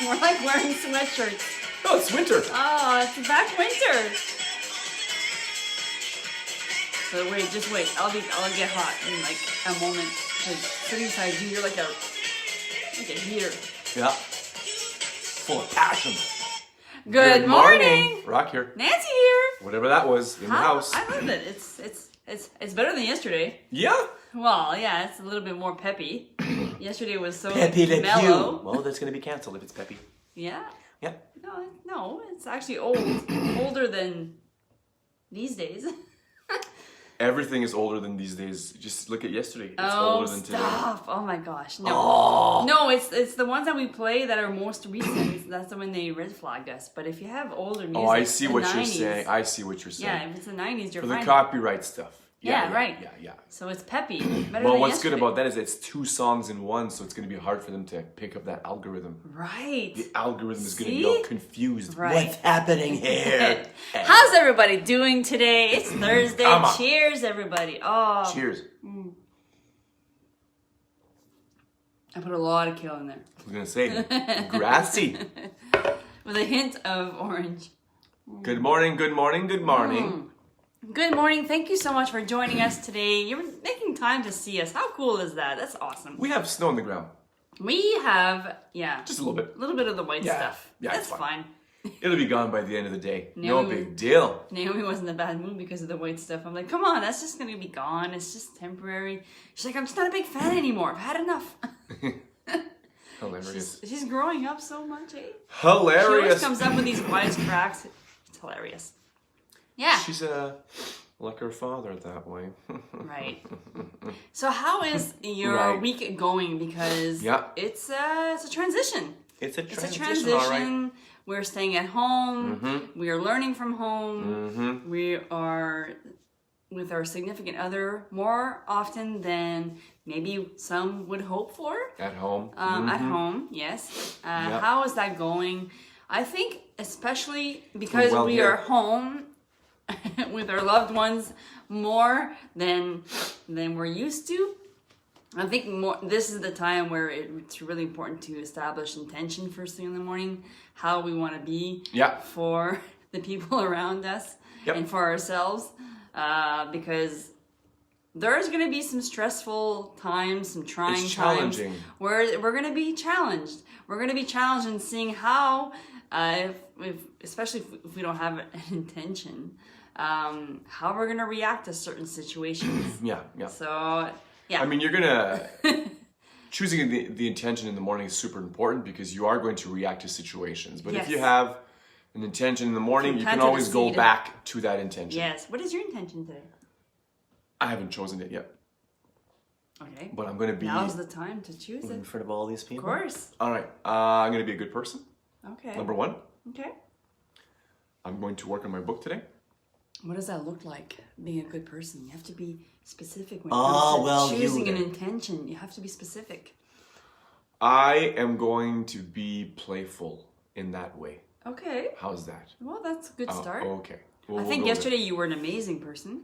We're like wearing sweatshirts. Oh, it's winter. Oh, it's back winter. So wait, just wait. I'll get hot in like a moment. Cause sitting beside you, you're like a heater. Yeah. Full of passion. Good morning. Rock here. Nancy here. Whatever that was in the house. I love it. It's better than yesterday. Yeah. Well, yeah, it's a little bit more peppy. Yesterday was so Peppy Le mellow. Pew. Well, that's going to be canceled if it's peppy. Yeah. Yeah. No, it's actually older than these days. Everything is older than these days. Just look at yesterday. It's Oh, older than today. stop! Oh my gosh, no. Oh. No, it's the ones that we play that are most recent. That's when they red flagged us. But if you have older music, Oh, I see the what 90s, you're saying. I see what you're saying. Yeah, if it's the 90s, you're For the fine. copyright stuff. Yeah, right. Yeah. So it's peppy. Better Well, than what's good yesterday. about that is it's 2 songs in one, so it's going to be hard for them to pick up that algorithm. Right. The algorithm is going to be See? all confused. Right. What's happening here? How's everybody doing today? It's Thursday. Come on. Cheers, everybody. Oh, Cheers. I put a lot of kale in there I was going to say, grassy. with a hint of orange. Good morning, good morning, good morning. Good morning. Thank you so much for joining us today. You're making time to see us. How cool is that? That's awesome. We have snow on the ground. We have, yeah, Just a little bit. a little bit of the white Yeah. stuff. Yeah, That's it's fine. It'll be gone by the end of the day. No. No big deal. Naomi was in a bad mood because of the white stuff. I'm like, come on, that's just going to be gone. It's just temporary. She's like, I'm just not a big fan anymore. I've had enough. Hilarious. She's growing up so much, eh? She always Hilarious. comes up with these wisecracks. It's hilarious. Yeah. She's like her father that way. Right. So how is your Right. week going? Because Yeah. it's a transition. It's a It's a transition, transition. all right. We're staying at home. We are learning from home. We are with our significant other more often than maybe some would hope for. At home. At home, yes. Yep. How is that going? I think especially because Well, we here. are home with our loved ones more than we're used to. I think more. This is the time where it's really important to establish intention first thing in the morning, how we want to be Yeah. for the people around us Yep. and for ourselves, because there's going to be some stressful times, some trying It's times challenging. where we're going to be challenged. We're going to be challenged in seeing how, especially if we don't have an intention, how we're going to react to certain situations. Yeah. So, yeah. I mean, you're gonna choosing the intention in the morning is super important because you are going to react to situations. But if Yes. you have an intention in the morning, you Plant can the always go seed. back to that intention. Yes. What is your intention today? I haven't chosen it yet, Okay. but I'm gonna be Now's the time to choose it. in front of all these Of people. course. All right, I'm gonna be a good person. Okay. Number 1, Okay. I'm going to work on my book today. What does that look like, being a good person? You have to be specific when it Oh, comes to well, you choosing an then. intention. You have to be specific. I am going to be playful in that way. Okay. How's that? Well, that's a good start. Okay. Well, I we'll think go yesterday you were an amazing person.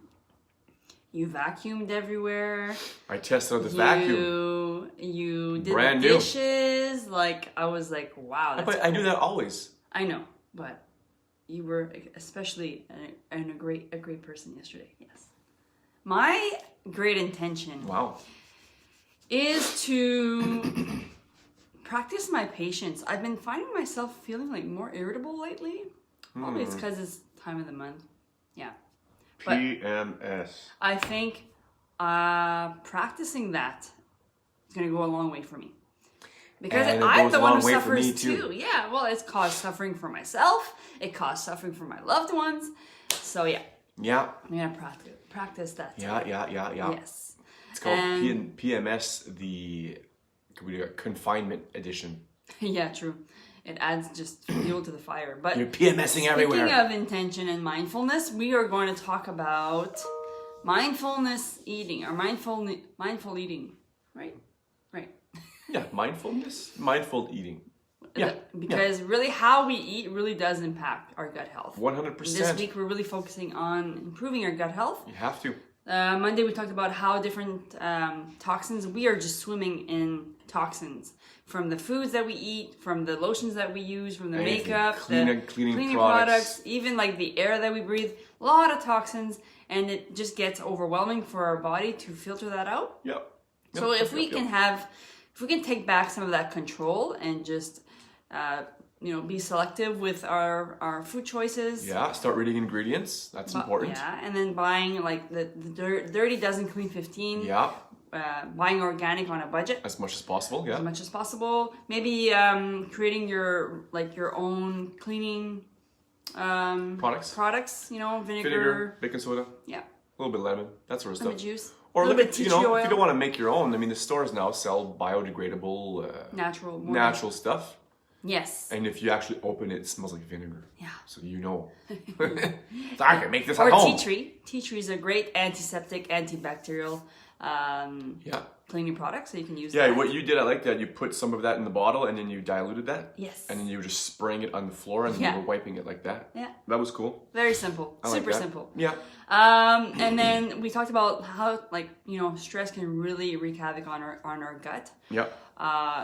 You vacuumed everywhere. there. I tested out the vacuum. You did Brand the new. dishes. Like, I was like, wow. That's But I do cool. that always. I know, but you were especially a great person yesterday. Yes. My great intention Wow. is to practice my patience. I've been finding myself feeling like more irritable lately. Probably it's because it's time of the month. Yeah. But PMS. I think practicing that is going to go a long way for me. Because And it I'm goes the a one long who way for suffers me, too. Yeah, well, it's caused suffering for myself. It caused suffering for my loved ones. So yeah, Yeah. I'm going to practice that. Yeah. Yes. It's called And- PMS, the confinement edition. Yeah, true. It adds just fuel to the fire. But You're PMSing everywhere. speaking of intention and mindfulness, we are going to talk about mindfulness eating or mindful eating, right? Right. Yeah, mindfulness, mindful eating. Yeah, Because really how we eat really does impact our gut health. 100%. This week we're really focusing on improving our gut health. You have to. Monday we talked about how different toxins, we are just swimming in toxins. From the foods that we eat, from the lotions that we use, from the Anything. makeup, Cleaning cleaning products. even like the air that we breathe, a lot of toxins, and it just gets overwhelming for our body to filter that out. Yep. So if we can take back some of that control and just be selective with our food choices. Yeah, start reading ingredients. That's important. Yeah, and then buying like the Dirty Dozen Clean 15. Yeah, Buying organic on a budget as much as possible. Yeah. as much as possible. Maybe creating your own cleaning products. Vinegar, baking soda, yeah, a little bit of lemon, that sort of lemon stuff. juice, Or a look little at bit tea tree oil. if you don't want to make your own. I mean, the stores now sell biodegradable, Natural stuff. Yes. And if you actually open it, it smells like vinegar. Yeah. So you know. So I can make this at Or home. tea tree. Tea tree is a great antiseptic, antibacterial cleaning product, so you can use Yeah, that. what you did, I like that. You put some of that in the bottle and then you diluted that. Yes. And then you were just spraying it on the floor and Yeah. you were wiping it like that. Yeah. That was cool. Very simple. I like Super that. simple. Yeah. And then we talked about how stress can really wreak havoc on our gut. Yeah.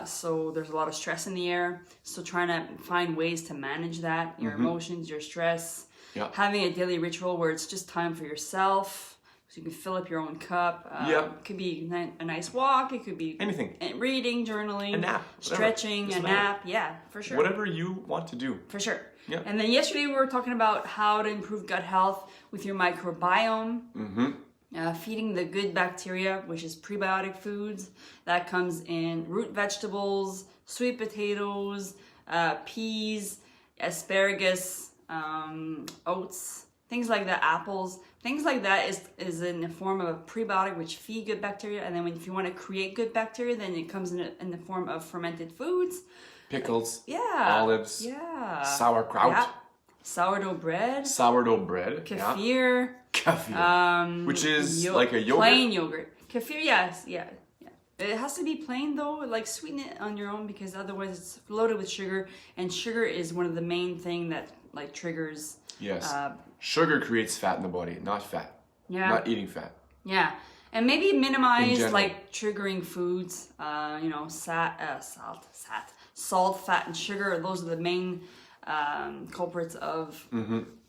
So there's a lot of stress in the air. So trying to find ways to manage that, your emotions, your stress. Yeah. Having a daily ritual where it's just time for yourself. So you can fill up your own cup. Yeah. It could be a nice walk. It could be Anything. reading, journaling, A nap, whatever. stretching, Doesn't a matter. nap. Yeah, for sure. Whatever you want to do. For sure. Yeah. And then yesterday we were talking about how to improve gut health with your microbiome. Feeding the good bacteria, which is prebiotic foods. That comes in root vegetables, sweet potatoes, peas, asparagus, oats, things like that, apples. Things like that is in the form of a prebiotic which feed good bacteria. And then if you want to create good bacteria, then it comes in the form of fermented foods. Pickles. Yeah. Olives. Yeah. Sauerkraut. Yeah. Sourdough bread. Sourdough bread. Kefir. Kefir. Which is like a yogurt. Plain yogurt. Kefir, yes. Yeah. It has to be plain though, like sweeten it on your own because otherwise it's loaded with sugar. And sugar is one of the main thing that like triggers. Yes. Sugar creates fat in the body, not fat. Yeah. Not eating fat. Yeah. And maybe In minimize general. like triggering foods, salt, fat, and sugar. Those are the main culprits of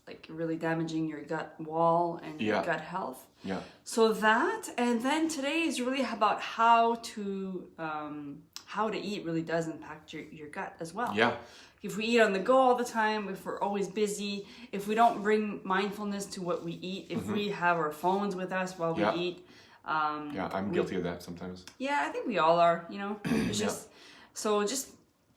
like really damaging your gut wall and your Yeah. gut health. Yeah. So that, and then today is really about how to eat really does impact your gut as well. Yeah. If we eat on the go all the time, if we're always busy, if we don't bring mindfulness to what we eat, if we have our phones with us while Yeah. we eat. Yeah, I'm guilty of that sometimes. Yeah, I think we all are, It's just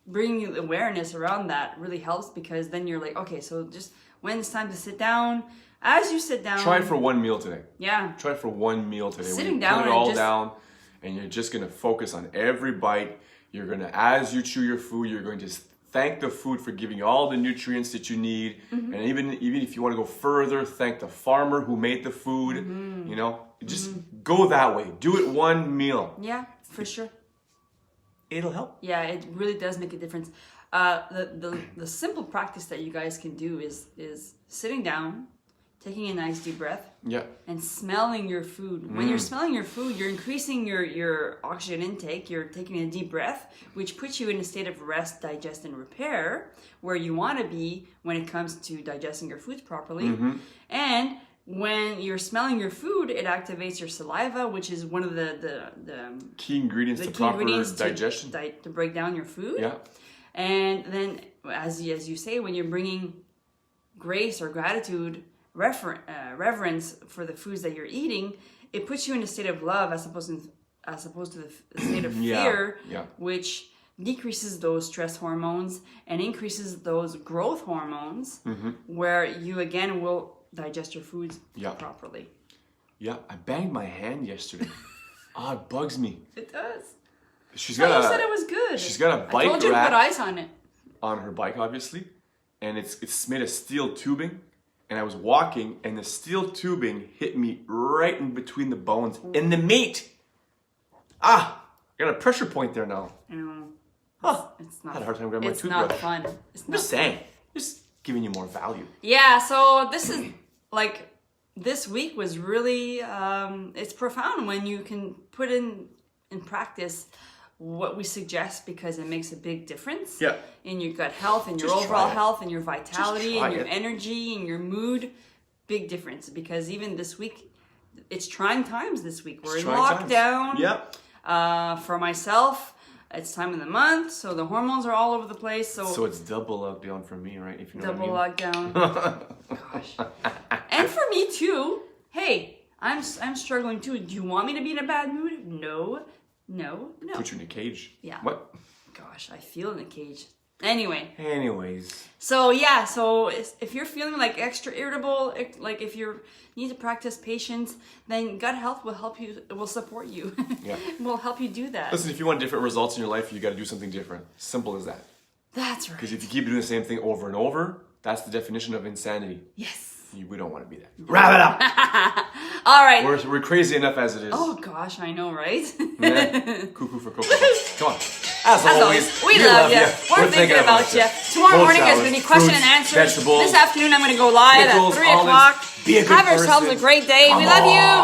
bringing the awareness around that really helps because then you're like, okay, so just when it's time to sit down, as you sit down. Try it for one meal today. Yeah. Try it for one meal today. Sitting when you down put it and all just- down and you're just going to focus on every bite. You're going to, as you chew your food, you're going to thank the food for giving you all the nutrients that you need. And even if you want to go further, thank the farmer who made the food. Just go that way. Do it one meal. Yeah, for sure. It'll help. Yeah, it really does make a difference. The simple practice that you guys can do is sitting down, taking a nice deep breath, Yeah. and smelling your food. When you're smelling your food, you're increasing your oxygen intake. You're taking a deep breath, which puts you in a state of rest, digest, and repair, where you want to be when it comes to digesting your foods properly. And when you're smelling your food, it activates your saliva, which is one of the Key ingredients to key proper ingredients digestion. to break down your food. Yeah. And then, as you say, when you're bringing grace or gratitude, reverence for the foods that you're eating, it puts you in a state of love as opposed to the state of fear, Yeah. which decreases those stress hormones and increases those growth hormones, where you again will digest your foods properly. Yeah. I banged my hand yesterday. It bugs me. It does. She's No, got you a said it was good. she's got a I bike told you to rack put ice on it. on her bike, obviously, and it's made of steel tubing. And I was walking, and the steel tubing hit me right in between the bones in the meat. I got a pressure point there now. It's not. Had a hard time grabbing my It's not toothbrush. fun. It's I'm not just saying, just giving you more value. Yeah, so this is like this week was really, it's profound when you can put in practice what we suggest, because it makes a big difference Yeah. in your gut health and your Just overall try it. health and your vitality try and your it. energy and your mood. Big difference, because even this week, it's trying times this week. We're in Trying times. lockdown. Yep. For myself, it's time of the month, so the hormones are all over the place. So it's double lockdown for me, right? If you know Double what lockdown. Gosh. And for me too. Hey, I'm struggling too. Do you want me to be in a bad mood? No. I mean. Put you in a cage. Yeah. What? Gosh, I feel in a cage. Anyway, Anyways. so yeah, so if you're feeling like extra irritable, like if you need to practice patience, then gut health will help you, will support you. Yeah. Will help you do that. Listen, if you want different results in your life, you got to do something different. Simple as that. That's right. Because if you keep doing the same thing over and over, that's the definition of insanity. Yes. We don't want to be that. Wrap it up. All right. We're crazy enough as it is. Oh gosh, I know, right? Yeah. Cuckoo for Cocoa. Come on. As As always, always, we love you. We're thinking about you. Tomorrow morning there's going to be question and answers. Vegetables, This afternoon I'm going to go live pickles, at 3 olives. o'clock. Be a good Have yourselves person. a great day. We Come love on. you.